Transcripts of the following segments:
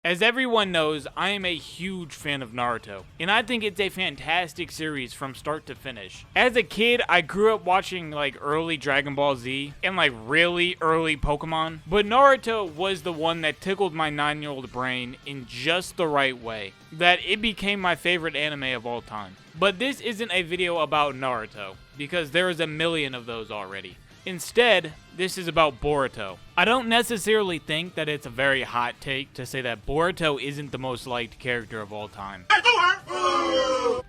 As everyone knows, I am a huge fan of Naruto, and I think it's a fantastic series from start to finish. As a kid, I grew up watching early Dragon Ball Z and really early Pokemon, but Naruto was the one that tickled my 9-year-old brain in just the right way, that it became my favorite anime of all time. But this isn't a video about Naruto, because there is a million of those already. Instead, this is about Boruto. I don't necessarily think that it's a very hot take to say that Boruto isn't the most liked character of all time.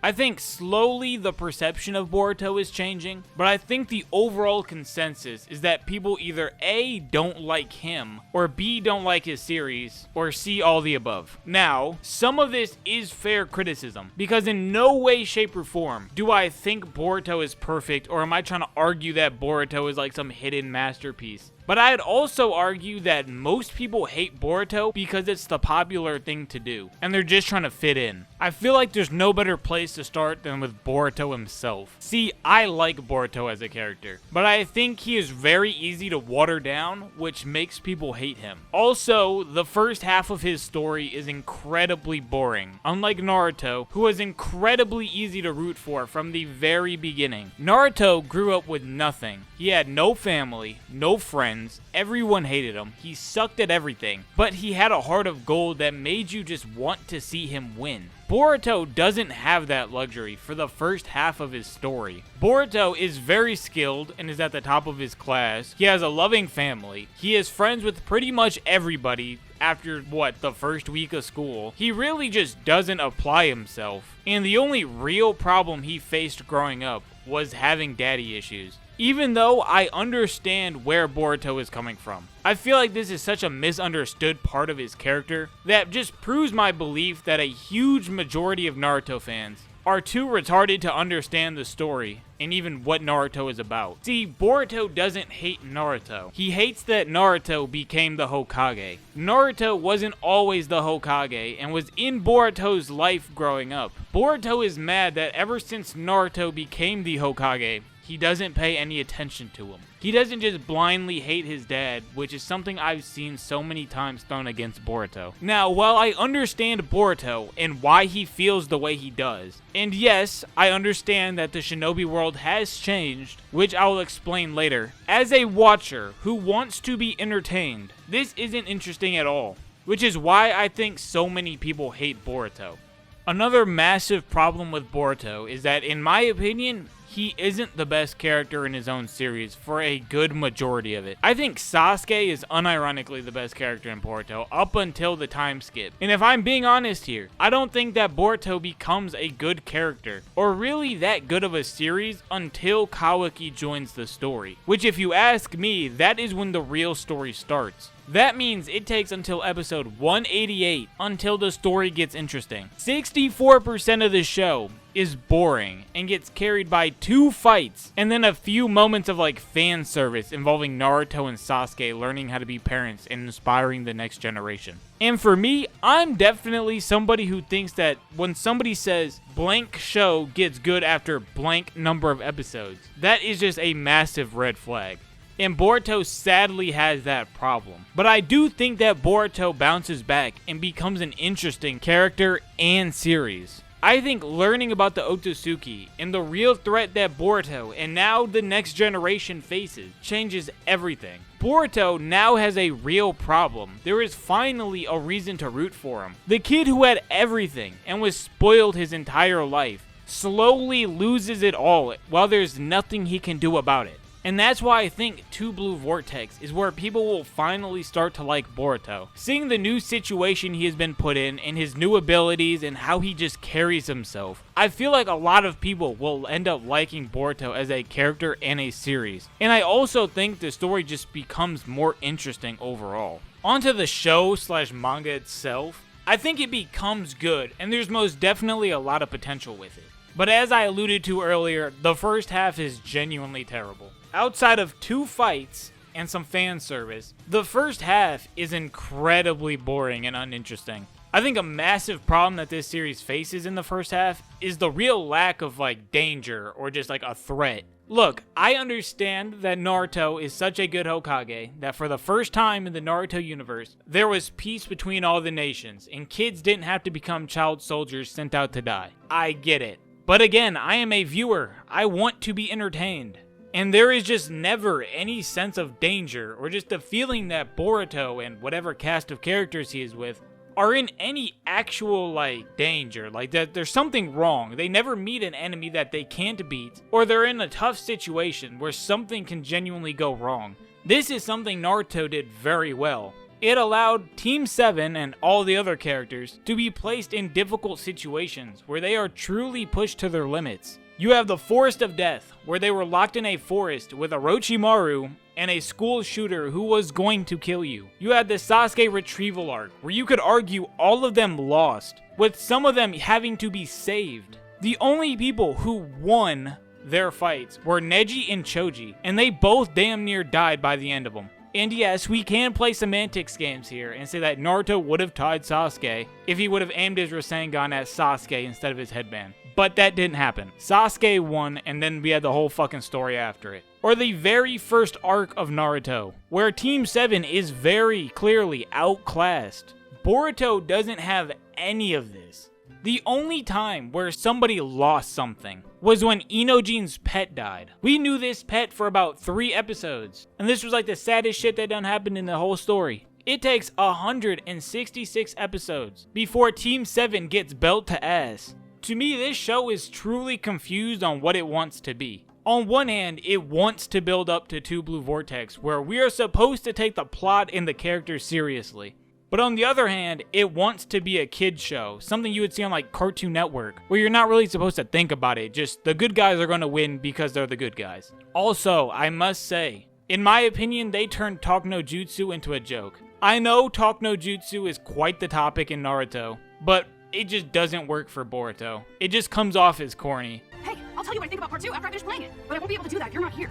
I think slowly the perception of Boruto is changing, but I think the overall consensus is that people either A, don't like him, or B, don't like his series, or C, all the above. Now, some of this is fair criticism, because in no way, shape, or form do I think Boruto is perfect, or am I trying to argue that Boruto is like some hidden masterpiece. But I'd also argue that most people hate Boruto because it's the popular thing to do, and they're just trying to fit in. I feel like there's no better place to start than with Boruto himself. See, I like Boruto as a character, but I think he is very easy to water down, which makes people hate him. Also, the first half of his story is incredibly boring, unlike Naruto, who was incredibly easy to root for from the very beginning. Naruto grew up with nothing. He had no family, no friends, everyone hated him, he sucked at everything, but he had a heart of gold that made you just want to see him win. Boruto doesn't have that luxury for the first half of his story. Boruto is very skilled and is at the top of his class. He has a loving family. He is friends with pretty much everybody after, the first week of school. He really just doesn't apply himself. And the only real problem he faced growing up was having daddy issues. Even though I understand where Boruto is coming from. I feel like this is such a misunderstood part of his character that just proves my belief that a huge majority of Naruto fans are too retarded to understand the story and even what Naruto is about. See, Boruto doesn't hate Naruto. He hates that Naruto became the Hokage. Naruto wasn't always the Hokage and was in Boruto's life growing up. Boruto is mad that ever since Naruto became the Hokage, he doesn't pay any attention to him. He doesn't just blindly hate his dad, which is something I've seen so many times thrown against Boruto. Now, while I understand Boruto and why he feels the way he does, and yes, I understand that the shinobi world has changed, which I will explain later, as a watcher who wants to be entertained, this isn't interesting at all, which is why I think so many people hate Boruto. Another massive problem with Boruto is that, in my opinion, he isn't the best character in his own series for a good majority of it. I think Sasuke is unironically the best character in Boruto up until the time skip. And if I'm being honest here, I don't think that Boruto becomes a good character or really that good of a series until Kawaki joins the story. Which, if you ask me, that is when the real story starts. That means it takes until episode 188 until the story gets interesting. 64% of the show is boring and gets carried by 2 fights and then a few moments of fan service involving Naruto and Sasuke learning how to be parents and inspiring the next generation. And for me, I'm definitely somebody who thinks that when somebody says blank show gets good after blank number of episodes, that is just a massive red flag. And Boruto sadly has that problem. But I do think that Boruto bounces back and becomes an interesting character and series. I think learning about the Otsutsuki and the real threat that Boruto and now the next generation faces changes everything. Boruto now has a real problem. There is finally a reason to root for him. The kid who had everything and was spoiled his entire life slowly loses it all while there's nothing he can do about it. And that's why I think Two Blue Vortex is where people will finally start to like Boruto. Seeing the new situation he has been put in and his new abilities and how he just carries himself, I feel like a lot of people will end up liking Boruto as a character and a series. And I also think the story just becomes more interesting overall. Onto the show/manga itself, I think it becomes good and there's most definitely a lot of potential with it. But as I alluded to earlier, the first half is genuinely terrible. Outside of 2 fights and some fan service, the first half is incredibly boring and uninteresting. I think a massive problem that this series faces in the first half is the real lack of danger or just a threat. Look, I understand that Naruto is such a good Hokage that for the first time in the Naruto universe, there was peace between all the nations, and kids didn't have to become child soldiers sent out to die. I get it. But again, I am a viewer. I want to be entertained. And there is just never any sense of danger or just a feeling that Boruto and whatever cast of characters he is with are in any actual, danger. Like, that there's something wrong. They never meet an enemy that they can't beat, or they're in a tough situation where something can genuinely go wrong. This is something Naruto did very well. It allowed Team 7 and all the other characters to be placed in difficult situations where they are truly pushed to their limits. You have the Forest of Death, where they were locked in a forest with Orochimaru and a school shooter who was going to kill you. You had the Sasuke retrieval arc, where you could argue all of them lost, with some of them having to be saved. The only people who won their fights were Neji and Choji, and they both damn near died by the end of them. And yes, we can play semantics games here and say that Naruto would have tied Sasuke if he would have aimed his Rasengan at Sasuke instead of his headband. But that didn't happen. Sasuke won, and then we had the whole fucking story after it. Or the very first arc of Naruto, where Team 7 is very clearly outclassed. Boruto doesn't have any of this. The only time where somebody lost something was when Inojin's pet died. We knew this pet for about 3 episodes, and this was like the saddest shit that done happened in the whole story. It takes 166 episodes before Team 7 gets belt to ass. To me, this show is truly confused on what it wants to be. On one hand, it wants to build up to Two Blue Vortex, where we are supposed to take the plot and the characters seriously. But on the other hand, it wants to be a kid's show, something you would see on like Cartoon Network, where you're not really supposed to think about it, just the good guys are going to win because they're the good guys. Also, I must say, in my opinion, they turned Talk no Jutsu into a joke. I know Talk no Jutsu is quite the topic in Naruto, but it just doesn't work for Boruto. It just comes off as corny. Hey, I'll tell you what I think about part 2 after I finish playing it, but I won't be able to do that if you're not here.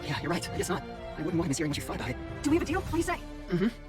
Yeah, you're right. I guess not. I wouldn't mind hearing what you thought about it. Do we have a deal? What do you say?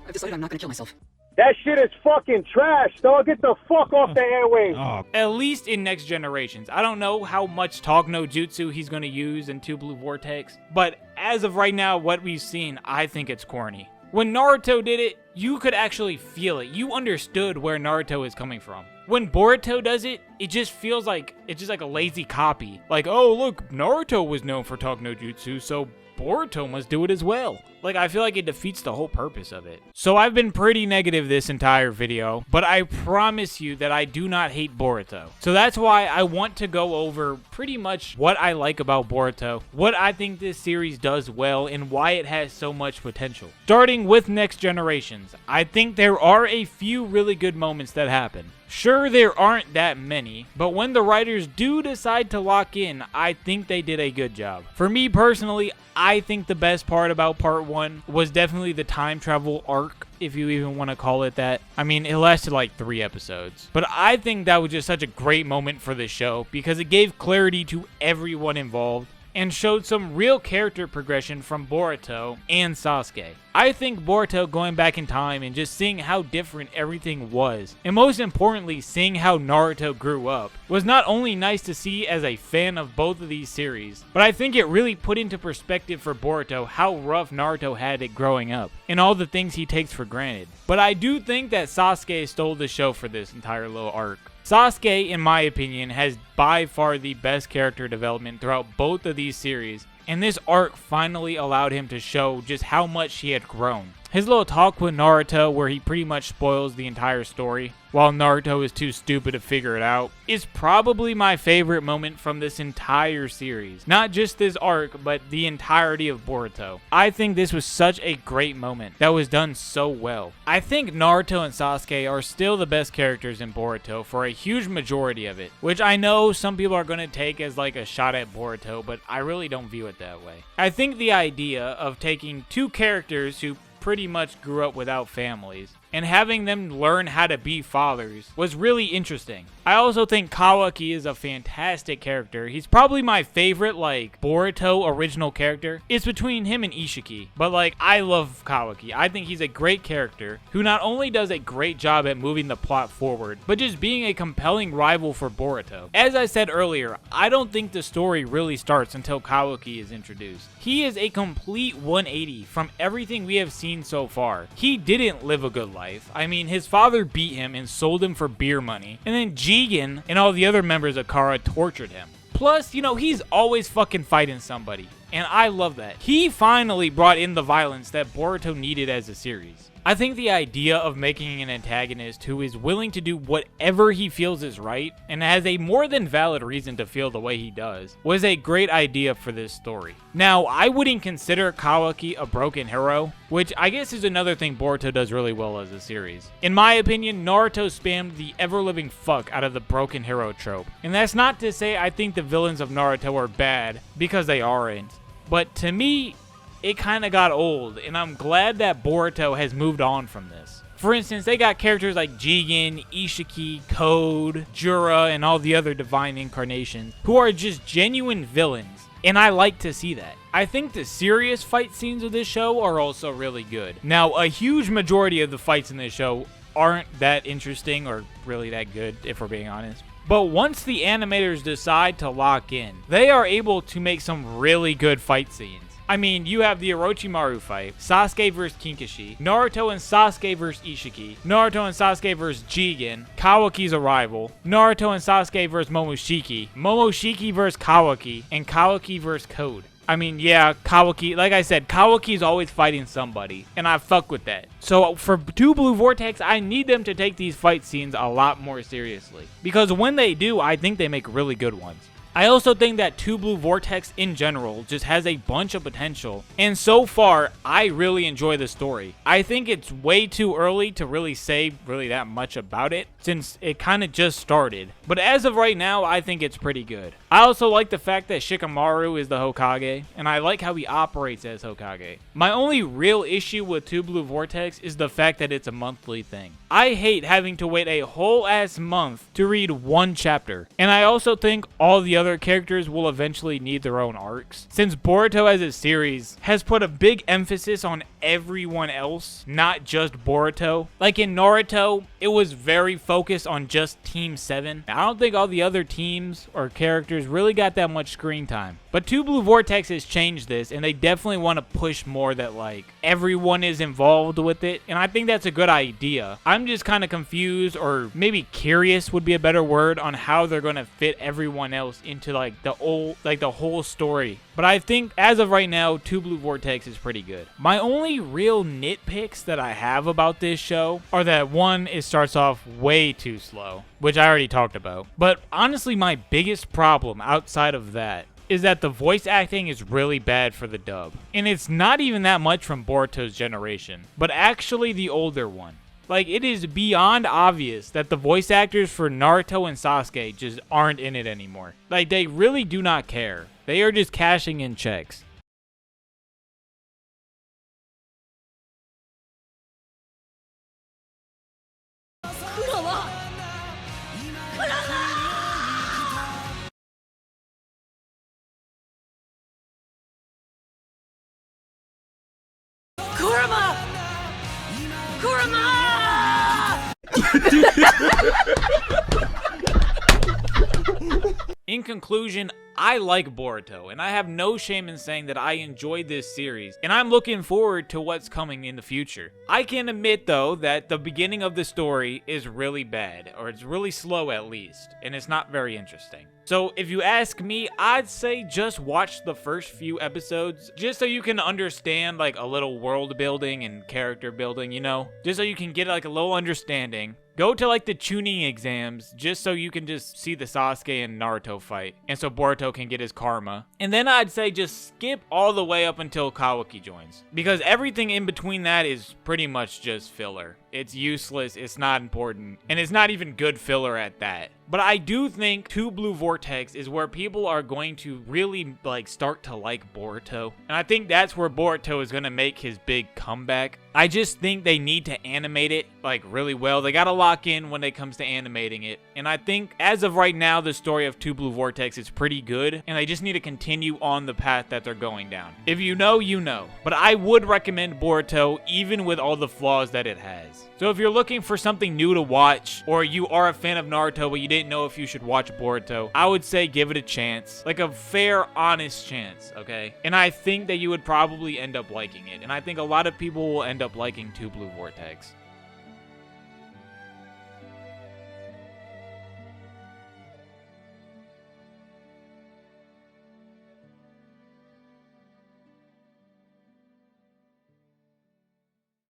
I've decided I'm not gonna kill myself. That shit is fucking trash, dog. Get the fuck off the airwaves. At least in Next Generations. I don't know how much Talk no Jutsu he's going to use in Two Blue Vortex, but as of right now, what we've seen, I think it's corny. When Naruto did it, you could actually feel it. You understood where Naruto is coming from. When Boruto does it, it just feels like it's just like a lazy copy. Like, oh look, Naruto was known for Talk no Jutsu, so Boruto must do it as well. Like, I feel like it defeats the whole purpose of it. So I've been pretty negative this entire video, but I promise you that I do not hate Boruto. So that's why I want to go over pretty much what I like about Boruto, what I think this series does well, and why it has so much potential. Starting with Next Generations, I think there are a few really good moments that happen. Sure, there aren't that many, but when the writers do decide to lock in, I think they did a good job. For me personally, I think the best part about part 1 was definitely the time travel arc, if you even want to call it that. I mean, it lasted like 3 episodes. But I think that was just such a great moment for the show because it gave clarity to everyone involved and showed some real character progression from Boruto and Sasuke. I think Boruto going back in time and just seeing how different everything was, and most importantly, seeing how Naruto grew up, was not only nice to see as a fan of both of these series, but I think it really put into perspective for Boruto how rough Naruto had it growing up, and all the things he takes for granted. But I do think that Sasuke stole the show for this entire little arc. Sasuke, in my opinion, has by far the best character development throughout both of these series, and this arc finally allowed him to show just how much he had grown. His little talk with Naruto, where he pretty much spoils the entire story, while Naruto is too stupid to figure it out, is probably my favorite moment from this entire series. Not just this arc, but the entirety of Boruto. I think this was such a great moment that was done so well. I think Naruto and Sasuke are still the best characters in Boruto for a huge majority of it, which I know some people are going to take as like a shot at Boruto, but I really don't view it that way. I think the idea of taking two characters who pretty much grew up without families, and having them learn how to be fathers was really interesting. I also think Kawaki is a fantastic character. He's probably my favorite, like, Boruto original character. It's between him and Isshiki, but, like, I love Kawaki. I think he's a great character who not only does a great job at moving the plot forward, but just being a compelling rival for Boruto. As I said earlier, I don't think the story really starts until Kawaki is introduced. He is a complete 180 from everything we have seen so far. He didn't live a good life. I mean, his father beat him and sold him for beer money, and then Jigen and all the other members of Kara tortured him. Plus, you know, he's always fucking fighting somebody, and I love that. He finally brought in the violence that Boruto needed as a series. I think the idea of making an antagonist who is willing to do whatever he feels is right, and has a more than valid reason to feel the way he does, was a great idea for this story. Now, I wouldn't consider Kawaki a broken hero, which I guess is another thing Boruto does really well as a series. In my opinion, Naruto spammed the ever-living fuck out of the broken hero trope. And that's not to say I think the villains of Naruto are bad, because they aren't. But to me, it kind of got old, and I'm glad that Boruto has moved on from this. For instance, they got characters like Jigen, Isshiki, Code, Jura, and all the other divine incarnations who are just genuine villains, and I like to see that. I think the serious fight scenes of this show are also really good. Now, a huge majority of the fights in this show aren't that interesting or really that good, if we're being honest. But once the animators decide to lock in, they are able to make some really good fight scenes. I mean, you have the Orochimaru fight, Sasuke vs Kinshiki, Naruto and Sasuke vs Isshiki, Naruto and Sasuke vs Jigen, Kawaki's arrival, Naruto and Sasuke vs Momoshiki, Momoshiki vs Kawaki, and Kawaki vs Code. I mean, yeah, Kawaki, like I said, Kawaki's always fighting somebody, and I fuck with that. So for 2 Blue Vortex, I need them to take these fight scenes a lot more seriously. Because when they do, I think they make really good ones. I also think that 2 Blue Vortex in general just has a bunch of potential, and so far, I really enjoy the story. I think it's way too early to really say that much about it, since it kind of just started. But as of right now, I think it's pretty good. I also like the fact that Shikamaru is the Hokage, and I like how he operates as Hokage. My only real issue with 2 Blue Vortex is the fact that it's a monthly thing. I hate having to wait a whole ass month to read 1 chapter, and I also think all the other characters will eventually need their own arcs, since Boruto as a series has put a big emphasis on everyone else, not just Boruto. Like in Naruto, it was very focused on just Team 7. I don't think all the other teams or characters really got that much screen time. But 2 Blue Vortex has changed this, and they definitely want to push more that, like, everyone is involved with it, and I think that's a good idea. I'm just kind of confused, or maybe curious would be a better word, on how they're going to fit everyone else into, like, the whole story. But I think, as of right now, 2 Blue Vortex is pretty good. My only real nitpicks that I have about this show are that, 1, it starts off way too slow, which I already talked about. But honestly, my biggest problem outside of that is that the voice acting is really bad for the dub. And it's not even that much from Boruto's generation, but actually the older one. Like, it is beyond obvious that the voice actors for Naruto and Sasuke just aren't in it anymore. Like, they really do not care. They are just cashing in checks. In conclusion, I like Boruto, and I have no shame in saying that I enjoyed this series, and I'm looking forward to what's coming in the future. I can admit, though, that the beginning of the story is really bad, or it's really slow at least, and it's not very interesting. So if you ask me, I'd say just watch the first few episodes, just so you can understand, like, a little world building and character building, you know? Just so you can get, like, a little understanding. Go to, like, the tuning exams, just so you can just see the Sasuke and Naruto fight, and so Boruto can get his karma. And then I'd say just skip all the way up until Kawaki joins, because everything in between that is pretty much just filler. It's useless, it's not important, and it's not even good filler at that. But I do think 2 Blue Vortex is where people are going to really, like, start to like Boruto. And I think that's where Boruto is going to make his big comeback. I just think they need to animate it like really well. They gotta lock in when it comes to animating it. And I think as of right now, the story of Two Blue Vortex is pretty good. And they just need to continue on the path that they're going down. If you know, you know. But I would recommend Boruto even with all the flaws that it has. So if you're looking for something new to watch, or you are a fan of Naruto but you didn't know if you should watch Boruto, I would say give it a chance. Like a fair, honest chance, okay? And I think that you would probably end up liking it. And I think a lot of people will end up liking Two Blue Vortex.